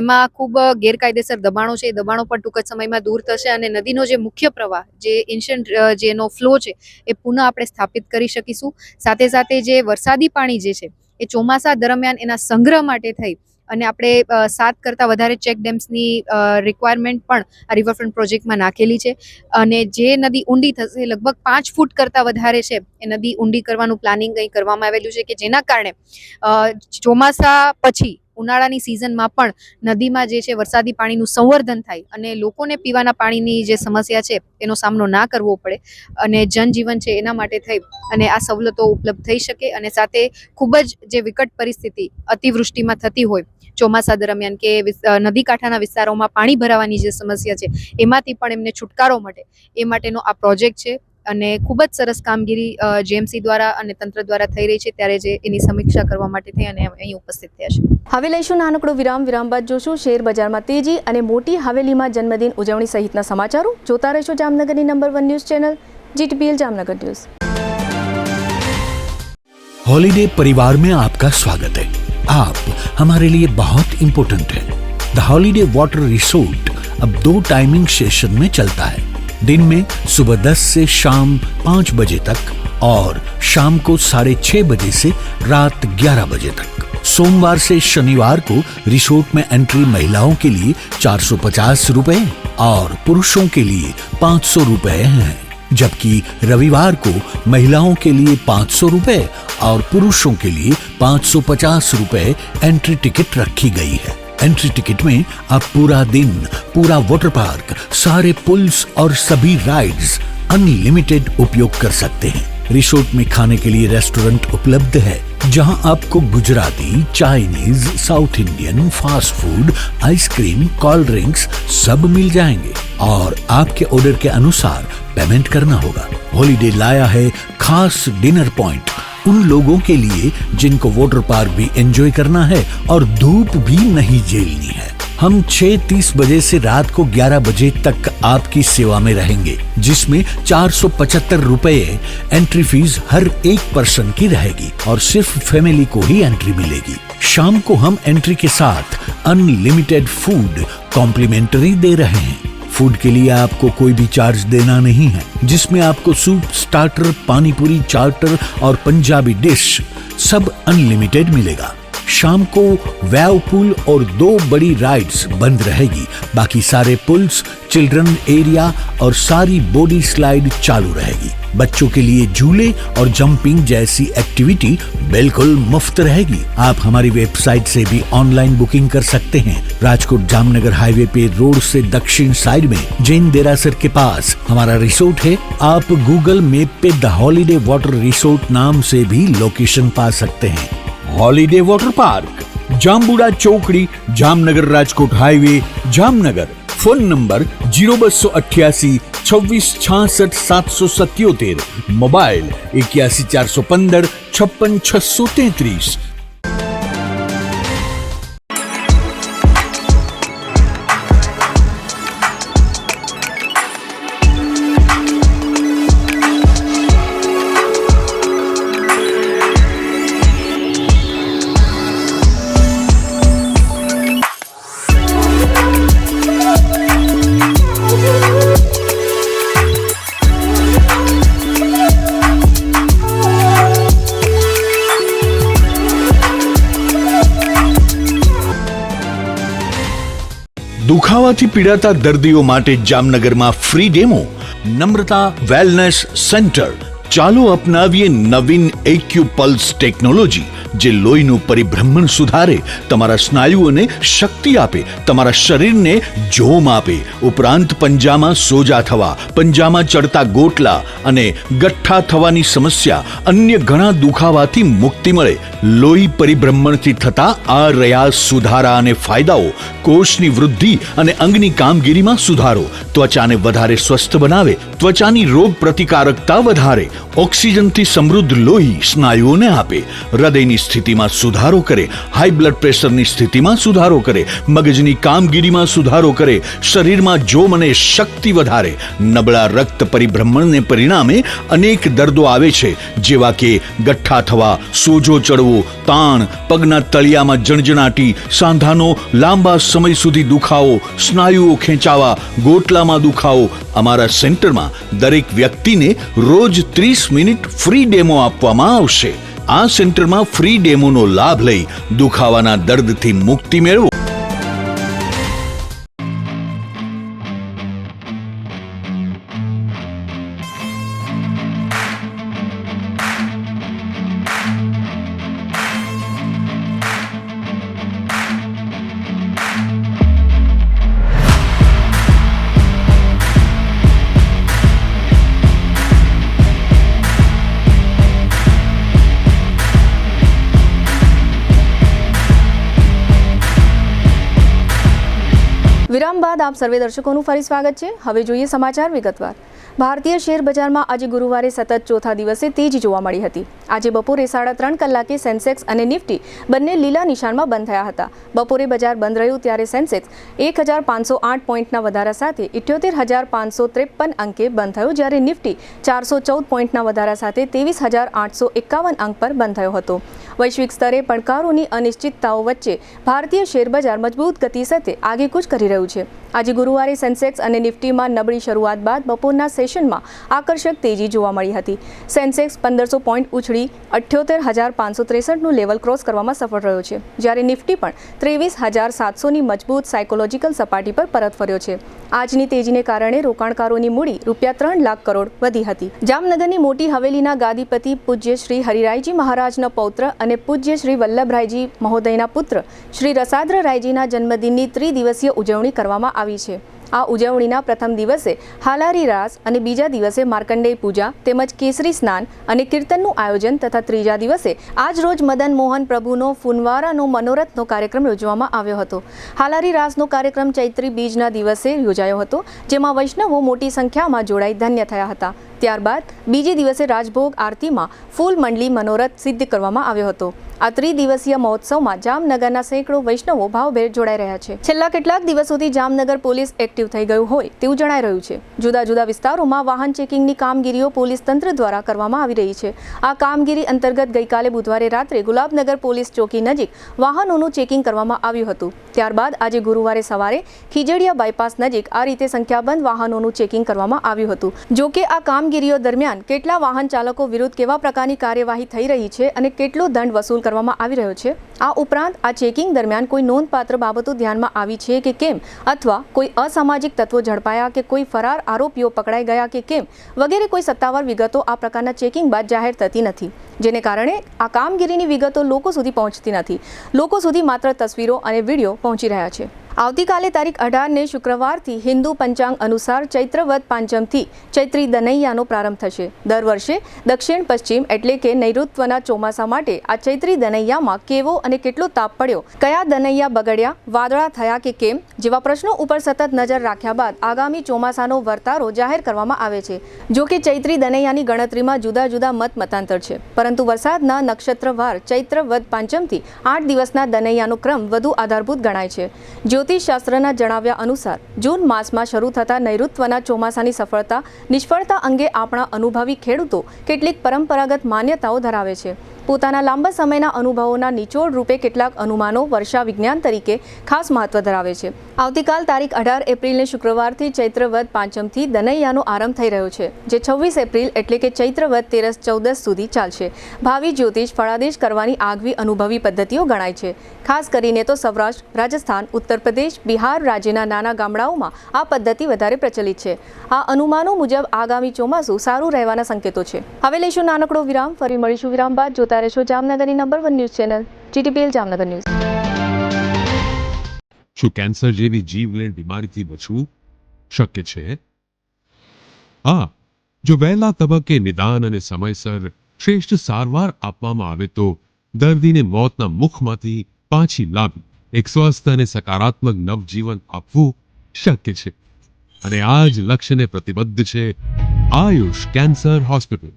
એમાં ખૂબ ગેરકાયદેસર દબાણો છે, એ દબાણો પણ ટૂંક જ સમયમાં દૂર થશે અને નદીનો જે મુખ્ય પ્રવાહ જે એન્શિયન્ટ જેનો ફ્લો છે એ પુનઃ આપણે સ્થાપિત કરી શકીશું. સાથે સાથે જે વરસાદી પાણી જે છે એ ચોમાસા દરમિયાન એના સંગ્રહ માટે થઈ અને આપણે 7 કરતાં વધારે ચેક ડેમ્સની રિક્વાયરમેન્ટ પણ આ રિવરફ્રન્ટ પ્રોજેક્ટમાં નાખેલી છે અને જે નદી ઊંડી થશે લગભગ 5 ફૂટ કરતાં વધારે છે એ નદી ઊંડી કરવાનું પ્લાનિંગ અહીં કરવામાં આવેલું છે કે જેના કારણે ચોમાસા પછી ઉનાળાની સિઝનમાં પણ નદીમાં જે છે વરસાદી પાણીનું સંવર્ધન થાય અને લોકોને પીવાના પાણીની જે સમસ્યા છે એનો સામનો ના કરવો પડે અને જનજીવન છે એના માટે થઈ અને આ સવલતો ઉપલબ્ધ થઈ શકે અને સાથે ખૂબ જ જે વિકટ પરિસ્થિતિ અતિવૃષ્ટિમાં થતી હોય ચોમાસા દરમિયાન કે નદી કાંઠાના વિસ્તારોમાં પાણી ભરાવાની જે સમસ્યા છે એમાંથી પણ એમને છુટકારો મળે એ માટેનો આ પ્રોજેક્ટ છે અને ખૂબ જ સરસ કામગીરી જેએમસી દ્વારા અને તંત્ર દ્વારા થઈ રહી છે ત્યારે જે એની સમીક્ષા કરવા માટે થઈ અને અહીં ઉપસ્થિત થયા છે. હવે લઈશું નાનકડો વિરામ બાદ જોશું શેર બજારમાં તેજી અને મોટી હવેલીમાં જન્મદિન ઉજવણી સહિતના સમાચારો. જોતા રહેશો જામનગરની number 1 news channel GTPL Jamnagar news. Holiday परिवार में आपका स्वागत है. आप हमारे लिए बहुत इम्पोर्टेंट है. द हॉलीडे वाटर रिसोर्ट अब 2 टाइमिंग सेशन में चलता है. दिन में सुबह 10 से शाम 5 बजे तक और शाम को 6:30 बजे से रात 11 बजे तक. सोमवार से शनिवार को रिसोर्ट में एंट्री महिलाओं के लिए 450 रुपए और पुरुषों के लिए 500 रुपए है, जबकि रविवार को महिलाओं के लिए 500 रुपए और पुरुषों के लिए 550 रुपए एंट्री टिकट रखी गई है. एंट्री टिकट में आप पूरा दिन, पूरा वाटर पार्क, सारे पुल्स और सभी राइड्स अनलिमिटेड उपयोग कर सकते हैं. रिसोर्ट में खाने के लिए रेस्टोरेंट उपलब्ध है, जहां आपको Gujarati, Chinese, south Indian, fast food, ice cream, cold drinks सब मिल जाएंगे और आपके ऑर्डर के अनुसार पेमेंट करना होगा. हॉलीडे लाया है खास डिनर पॉइंट उन लोगों के लिए जिनको वाटर पार्क भी एंजॉय करना है और धूप भी नहीं झेलनी है. हम 6:30 बजे से रात को 11 बजे तक आपकी सेवा में रहेंगे, जिसमें 475 रुपए एंट्री फीस हर एक पर्सन की रहेगी और सिर्फ फैमिली को ही एंट्री मिलेगी. शाम को हम एंट्री के साथ अनलिमिटेड फूड कॉम्प्लीमेंट्री दे रहे हैं. फूड के लिए आपको कोई भी चार्ज देना नहीं है, जिसमें आपको सूप, स्टार्टर, पानी पूरी, चार्टर और पंजाबी डिश सब अनलिमिटेड मिलेगा. शाम को वेव पूल और 2 बड़ी राइड्स बंद रहेगी. बाकी सारे पुल्स, चिल्ड्रन एरिया और सारी बॉडी स्लाइड चालू रहेगी. बच्चों के लिए झूले और जंपिंग जैसी एक्टिविटी बिल्कुल मुफ्त रहेगी. आप हमारी वेबसाइट से भी ऑनलाइन बुकिंग कर सकते हैं. राजकोट जामनगर हाईवे पे रोड से दक्षिण साइड में जैन देरासर के पास हमारा रिसोर्ट है. आप गूगल मैप पे द हॉलीडे वाटर रिसोर्ट नाम से भी लोकेशन पा सकते हैं. हॉलीडे वाटर पार्क, जामबुड़ा चौकड़ी, Jamnagar Rajkot highway, Jamnagar. Phone number 0288 26 66 777. Mobile 81 415 56 633. દુખાવાથી પીડાતા દર્દીઓ માટે જામનગરમાં ફ્રી ડેમો. નમ્રતા વેલનેસ સેન્ટર. ચાલો અપનાવીએ નવીન એક્યુપલ્સ ટેકનોલોજી, જે લોહીનું પરિભ્રમણ સુધારે, તમારા સ્નાયુઓને શક્તિ આપે, તમારા શરીરને જોમ આપે. ઉપરાંત પંજામાં સોજા થવા, પંજામાં ચડતા ગોટલા અને ગઠ્ઠા થવાની સમસ્યા, અન્ય ઘણા દુખાવાથી મુક્તિ મળે. લોહી પરિભ્રમણથી થતા આ રહ્યા સુધારા અને ફાયદાઓ. કોષની વૃદ્ધિ અને અંગની કામગીરીમાં સુધારો, ત્વચાને વધારે સ્વસ્થ બનાવે, ત્વચાની રોગ પ્રતિકારકતા વધારે, ઓક્સિજનથી સમૃદ્ધ લોહી સ્નાયુઓને આપે, હૃદયની સ્થિતિમાં સુધારો કરે, હાઈ બ્લડ પ્રેશરની સ્થિતિમાં સુધારો કરે, મગજની કામગીરીમાં સુધારો કરે, શરીરમાં જોમ અને શક્તિ વધારે. નબળા રક્ત પરિભ્રમણને પરિણામે અનેક દર્દો આવે છે, જેવા કે ગઠ્ઠા થવા, સોજો ચડવો, તાણ, પગના તળિયામાં જણજણાટી, સાંધાનો લાંબા સમય સુધી દુખાવો, સ્નાયુઓ ખેંચાવા, ગોટલામાં દુખાવો. અમારા સેન્ટરમાં દરેક વ્યક્તિને રોજ 30 મિનિટ ફ્રી ડેમો આપવામાં આવશે. આ સેન્ટરમાં ફ્રી ડેમોનો લાભ લઈ દુખાવાના દર્દથી મુક્તિ મેળવો. વિરામ બાદ આપ સર્વે દર્શકોનું ફરી સ્વાગત છે. હવે જોઈએ સમાચાર વિગતવાર. ભારતીય શેર બજારમાં આજે ગુરુવારે સતત ચોથા દિવસે તેજી જોવા મળી હતી. આજે બપોરે 3:30 કલાકે સેન્સેક્સ અને નિફ્ટી બંને લીલા નિશાનમાં બંધ થયા હતા. બપોરે બજાર બંધ રહ્યું ત્યારે સેન્સેક્સ 1508 પોઈન્ટના વધારા સાથે 78,553 અંકે બંધ થયો, જ્યારે નિફ્ટી 414 પોઈન્ટના વધારા સાથે 23,851 અંક પર બંધ થયો હતો. વૈશ્વિક સ્તરે પડકારોની અનિશ્ચિતતાઓ વચ્ચે ભારતીય શેર બજાર મજબૂત ગતિ સાથે આગેકૂચ કરી રહ્યું છે. આજે ગુરુવારે સેન્સેક્સ અને નિફ્ટીમાં નબળી શરૂઆત બાદ બપોરના સેશનમાં આકર્ષક તેજી જોવા મળી હતી. સેન્સેક્સ 1500 પોઈન્ટ ઉછળી 78,563નું લેવલ ક્રોસ કરવામાં સફળ રહ્યો છે, જ્યારે નિફ્ટી પણ 23,700ની મજબૂત સાયકોલોજીકલ સપાટી પર પરત ફર્યો છે. આજની તેજીને કારણે રોકાણકારોની મૂડી ₹3 લાખ કરોડ વધી હતી. જામનગરની મોટી હવેલીના ગાદીપતિ પૂજ્ય શ્રી હરિરાયજી મહારાજના પૌત્ર અને પૂજ્ય શ્રી વલ્લભરાયજી મહોદયના પુત્ર શ્રી રસાદ્ર રાયજીના જન્મદિનની ત્રિદિવસીય ઉજવણી કરવામાં આવી છે. આ ઉજવણીના પ્રથમ દિવસે હાલારી રાસ અને બીજા દિવસે માર્કંડેય પૂજા તેમજ કેસરી સ્નાન અને કીર્તનનું આયોજન તથા ત્રીજા દિવસે આજ રોજ મદન મોહન પ્રભુનો ફુનવારાનો મનોરથનો કાર્યક્રમ યોજવામાં આવ્યો હતો. હાલારી રાસનો કાર્યક્રમ ચૈત્રી બીજના દિવસે યોજાયો હતો, જેમાં વૈષ્ણવો મોટી સંખ્યામાં જોડાઈ ધન્ય થયા હતા. ત્યારબાદ બીજી દિવસે રાજભોગ આરતીમાં ફૂલ મંડલી મનોરથ સિદ્ધ કરવામાં આવ્યો હતો. આ ત્રિદિવસીય મહોત્સવમાં જામનગરના સેંકડો વૈષ્ણવો ભાવભેર જોડાઈ રહ્યા છે. છેલ્લા કેટલાક દિવસોથી જામનગર પોલીસ એક્ટિવ થઈ ગયું હોય તેવું જણાઈ રહ્યું છે. જુદા જુદા વિસ્તારોમાં વાહન ચેકિંગની કામગીરીઓ પોલીસ તંત્ર દ્વારા કરવામાં આવી રહી છે. આ કામગીરી અંતર્ગત ગઈકાલે બુધવારે રાત્રે ગુલાબનગર પોલીસ ચોકી નજીક વાહનોનું ચેકિંગ કરવામાં આવ્યું હતું. ત્યારબાદ આજે ગુરુવારે સવારે ખીજડીયા બાયપાસ નજીક આ રીતે સંખ્યાબંધ વાહનોનું ચેકિંગ કરવામાં આવ્યું હતું. જોકે આ કામગીરીઓ દરમિયાન કેટલા વાહન ચાલકો વિરુદ્ધ કેવા પ્રકારની કાર્યવાહી થઈ રહી છે અને કેટલો દંડ વસૂલ કરવામાં આવી રહ્યો છે, આ ઉપરાંત આ ચેકિંગ દરમિયાન કોઈ નોંધપાત્ર બાબતો ધ્યાનમાં આવી છે કે કેમ, અથવા કોઈ અસામાજિક તત્વો ઝડપાયા કે કોઈ ફરાર આરોપીઓ પકડાઈ ગયા કે કેમ વગેરે કોઈ સત્તાવાર વિગતો આ પ્રકારના ચેકિંગ બાદ જાહેર થતી નથી, જેને કારણે આ કામગીરીની વિગતો લોકો સુધી પહોંચતી નથી. લોકો સુધી માત્ર તસવીરો અને વિડીયો પહોંચી રહ્યા છે. આવતીકાલે તારીખ 18ને શુક્રવારથી હિન્દુ પંચાંગ અનુસાર ચૈત્રવદ પાંચમથી ચૈત્રી દનૈયાનો પ્રારંભ થશે. દર વર્ષે દક્ષિણ પશ્ચિમ એટલે કે નૈઋત્યના ચોમાસા માટે આ ચૈત્રી દનૈયામાં કેવો અને કેટલો તાપ પડ્યો, કયા દનૈયા બગડ્યા, વાદળા થયા કે કેમ જેવા પ્રશ્નો ઉપર સતત નજર રાખ્યા બાદ આગામી ચોમાસાનો વર્તારો જાહેર કરવામાં આવે છે. જો કે ચૈત્રી દનૈયાની ગણતરીમાં જુદા જુદા મતાંતર છે, પરંતુ વરસાદના નક્ષત્રવાર ચૈત્રવદ પાંચમથી 8 દિવસના દનૈયાનો ક્રમ વધુ આધારભૂત ગણાય છે. જ્યોતિષશાસ્ત્રના જણાવ્યા અનુસાર જૂન માસમાં શરૂ થતા નૈઋત્યના ચોમાસાની સફળતા નિષ્ફળતા અંગે આપણા અનુભવી ખેડૂતો કેટલીક પરંપરાગત માન્યતાઓ ધરાવે છે. પોતાના લાંબા સમયના અનુભવોના નિચોડ રૂપે કેટલાક અનુમાનો વર્ષા વિજ્ઞાન તરીકે ખાસ મહત્વ ધરાવે છે. આવતીકાલ તારીખ 18 એપ્રિલને શુક્રવારથી ચૈત્રવદ પાંચમથી દનૈયાનો આરંભ થઈ રહ્યો છે, જે 26 એપ્રિલ એટલે કે ચૈત્રવદ તેરસ 14 સુધી ચાલશે. ભાવિ જ્યોતિષ ફળાદેશ કરવાની આગવી અનુભવી પદ્ધતિઓ ગણાય છે. ખાસ કરીને તો સૌરાષ્ટ્ર, રાજસ્થાન, ઉત્તર પ્રદેશ, બિહાર રાજ્યના નાના ગામડાઓમાં આ પદ્ધતિ વધારે પ્રચલિત છે. આ અનુમાનો મુજબ આગામી ચોમાસું સારું રહેવાના સંકેતો છે. હવે લઈશું નાનકડો વિરામ, ફરી મળીશું વિરામ બાદ. જોતા રહેશો જામનગરની number 1 news channel GTPL Jamnagar news. શું કેન્સર જેવી જીવલેણ બીમારીથી બચવું શક્ય છે? હા, જો વહેલા તબક્કે નિદાન અને સમયસર શ્રેષ્ઠ સારવાર આપવામાં આવે તો દર્દીને મોતના મુખમાંથી પાછી લાવી એક સ્વસ્થ અને સકારાત્મક નવજીવન આપવું શક્ય છે. અને આ જ લક્ષ્યને પ્રતિબદ્ધ છે આયુષ કેન્સર હોસ્પિટલ.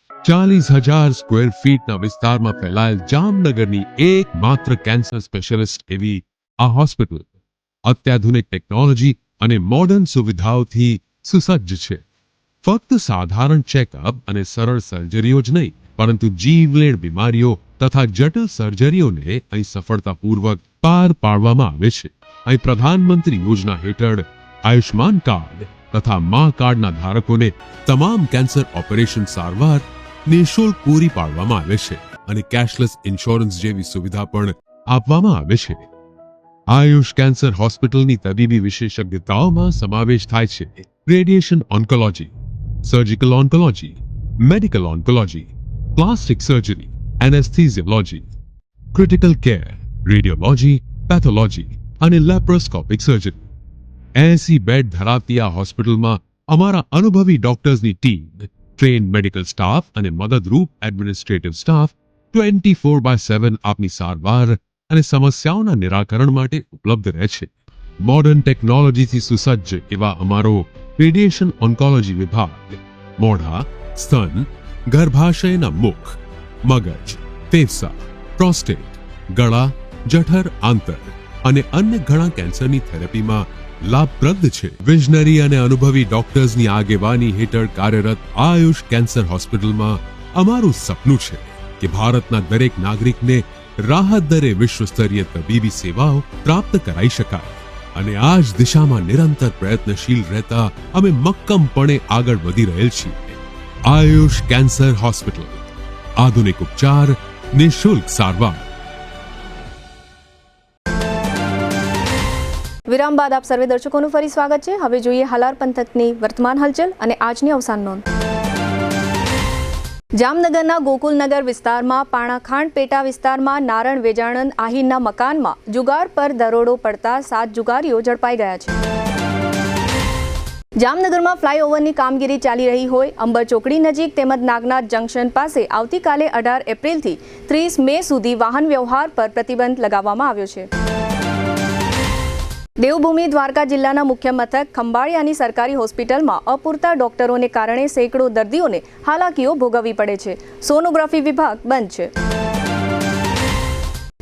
40,000 સ્ક્વેર ફીટના વિસ્તારમાં ફેલાયેલ જામનગરની એકમાત્ર કેન્સર સ્પેશિયાલિસ્ટ એવી આ હોસ્પિટલ અત્યાધુનિક ટેકનોલોજી અને મોડર્ન સુવિધાઓથી સુસજ્જ છે. ફક્ત સાધારણ ચેકઅપ અને સરળ સર્જરીઓ જ નહીં, પરંતુ જીવલેણ બીમારીઓ તથા જટિલ સર્જરીઓને અહીં સફળતાપૂર્વક પાર પાડવામાં આવે છે. અહીં પ્રધાનમંત્રી યોજના હેઠળ આયુષ્માન કાર્ડ તથા મા કાર્ડના ધારકોને તમામ કેન્સર ઓપરેશન સારવાર નિઃશુલ્ક પૂરી પાડવામાં આવે છે. અને કેશલેસ ઇન્સ્યોરન્સ જેવી સુવિધા પણ આપવામાં આવે છે. આયુષ કેન્સર હોસ્પિટલની તબીબી વિશેષજ્ઞતાઓમાં સમાવેશ થાય છે radiation oncology, surgical oncology, medical oncology, plastic surgery, anaesthesiology, critical care, radiology, pathology અને લેપ્રોસ્કોપિક સર્જરી. 80 બેડ ધરાવતી આ હોસ્પિટલમાં અમારા અનુભવી ડોક્ટર્સની ટીમ, ટ્રેન મેડિકલ સ્ટાફ અને મદદરૂપ એડમિનિસ્ટ્રેટિવ સ્ટાફ 24/7 આપની સારવાર અને સમસ્યાઓના નિરાકરણ માટે ઉપલબ્ધ રહે છે. મોડર્ન ટેકનોલોજીથી સુસજ્જ એવા અમારો રેડિયેશન ઓન્કોલોજી વિભાગ મોઢા, સ્તન, ગર્ભાશયના મુખ, મગજ, ફેફસા, પ્રોસ્ટેટ, ગળા, જઠર, આંતર અને અન્ય ઘણા કેન્સરની થેરેપીમાં લાભપ્રદ છે. વિઝનરી અને અનુભવી ડોક્ટર્સની આગેવાની હેઠળ કાર્યરત આયુષ કેન્સર હોસ્પિટલમાં અમારું સપનું છે કે ભારતના દરેક નાગરિકને રાહત દરે વિશ્વસ્તરીય તબીબી સેવાઓ પ્રાપ્ત કરાઈ શકાય. અને આ જ દિશામાં નિરંતર પ્રયત્નશીલ રહેતા અમે મક્કમપણે આગળ વધી રહેલ છીએ. આયુષ કેન્સર હોસ્પિટલ, આધુનિક ઉપચાર, નિઃશુલ્ક સારવાર. વિરામ બાદ આપ સર્વે દર્શકોનું ફરી સ્વાગત છે. હવે જોઈએ હાલાર પંથકની વર્તમાન હલચલ અને આજની અવસાન નોંધ. જામનગરના ગોકુલનગર વિસ્તારમાં પાણાખાંડ પેટા વિસ્તારમાં નારણ વેજાણંદ આહિરના મકાનમાં જુગાર પર દરોડો પડતા 7 જુગારીઓ ઝડપાઈ ગયા છે. જામનગરમાં ફ્લાયઓવરની કામગીરી ચાલી રહી હોય અંબર ચોકડી નજીક તેમજ નાગનાથ જંકશન પાસે આવતીકાલે 18 એપ્રિલથી 30 મે સુધી વાહન વ્યવહાર પર પ્રતિબંધ લગાવવામાં આવ્યો છે. દેવભૂમિ દ્વારકા જિલ્લાના મુખ્ય મથક ખંભાળિયાની સરકારી હોસ્પિટલમાં અપૂરતા ડોક્ટરોને કારણે સેંકડો દર્દીઓને હાલાકીઓ ભોગવવી પડે છે. સોનોગ્રાફી વિભાગ બંધ છે.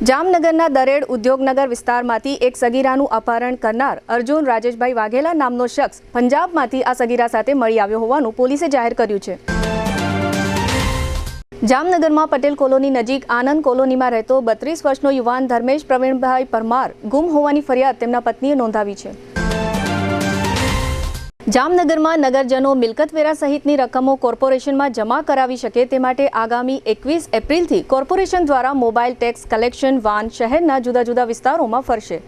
જામનગરના દરેડ ઉદ્યોગનગર વિસ્તારમાંથી એક સગીરાનું અપહરણ કરનાર અર્જુન રાજેશભાઈ વાઘેલા નામનો શખ્સ પંજાબમાંથી આ સગીરા સાથે મળી આવ્યો હોવાનું પોલીસે જાહેર કર્યું છે. જામનગરમાં પટેલ કોલોની નજીક આનંદ કોલોનીમાં રહેતો 32 વર્ષનો યુવાન ધર્મેશ પ્રવીણભાઈ પરમાર ગુમ હોવાની ફરિયાદ તેમના પત્નીએ નોંધાવી છે. જામનગરમાં નગરજનો મિલકતવેરા સહિતની રકમો કોર્પોરેશનમાં જમા કરાવી શકે તે માટે આગામી 21 એપ્રિલથી કોર્પોરેશન દ્વારા મોબાઈલ ટેક્સ કલેક્શન વાન શહેરના જુદા જુદા વિસ્તારોમાં ફરશે.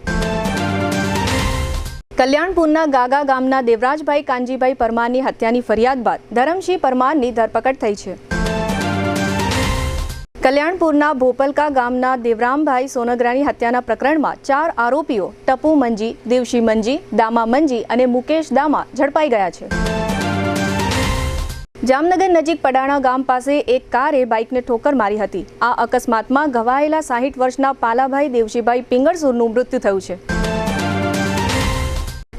કલ્યાણપુરના ગાગા ગામના દેવરાજભાઈ કાનજીભાઈ પરમારની હત્યાની ફરિયાદ બાદ ધરમસિંહ પરમારની ધરપકડ થઈ છે. કલ્યાણપુરના ભોપલકા ગામના દેવરામભાઈ સોનગરાની હત્યાના પ્રકરણમાં 4 આરોપીઓ ટપુ મંજી, દેવશી મંજી, દામા મંજી અને મુકેશ દામા ઝડપાઈ ગયા છે. જામનગર નજીક પડાણા ગામ પાસે એક કારે બાઇકને ઠોકર મારી હતી. આ અકસ્માતમાં ઘવાયેલા 60 વર્ષના પાલાભાઈ દેવશીભાઈ પિંગળસુરનું મૃત્યુ થયું છે.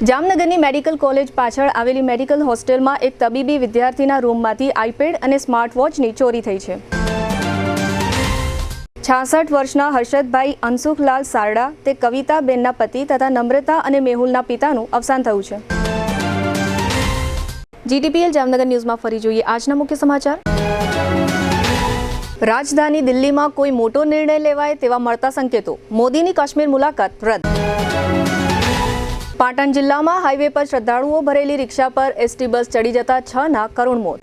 જામનગરની મેડિકલ કોલેજ પાછળ આવેલી મેડિકલ હોસ્ટેલમાં એક તબીબી વિદ્યાર્થીના રૂમમાંથી આઈપેડ અને સ્માર્ટ વોચની ચોરી થઈ છે. 66 વર્ષના હર્ષદભાઈ અનસુખલાલ સારડા તે કવિતાબેનના પતિ તથા નમ્રતા અને મેહુલના પિતાનું અવસાન થયું છે. GTPL જામનગર ન્યૂઝમાં ફરી જોઈએ આજના મુખ્ય સમાચાર. રાજધાની દિલ્હીમાં કોઈ મોટો નિર્ણય લેવાય તેવા મળતા સંકેતો. મોદીની કાશ્મીર મુલાકાત રદ. પાટણ જિલ્લામાં હાઈવે પર શ્રદ્ધાળુઓ ભરેલી રિક્ષા પર એસટી બસ ચડી જતા 6ના કરુણ મોત.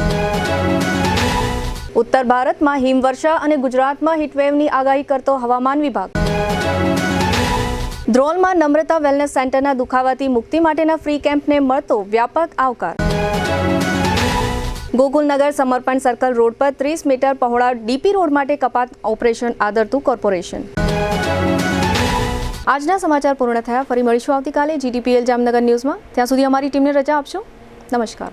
ઉત્તર ભારતમાં હિમવર્ષા અને ગુજરાતમાં હીટવેવની આગાહી કરતો હવામાન વિભાગ. ધ્રોલમાં નમ્રતા વેલનેસ સેન્ટરના દુખાવાથી મુક્તિ માટેના ફ્રી કેમ્પને મળતો વ્યાપક આવકાર. ગોકુલનગર સમર્પણ સર્કલ રોડ પર 30 મીટર પહોળા ડીપી રોડ માટે કપાત ઓપરેશન આદરતું કોર્પોરેશન. આજના સમાચાર પૂર્ણ થયા. ફરી મળીશું આવતીકાલે GTPL જામનગર ન્યૂઝમાં. ત્યાં સુધી અમારી ટીમને રજા આપશો. નમસ્કાર.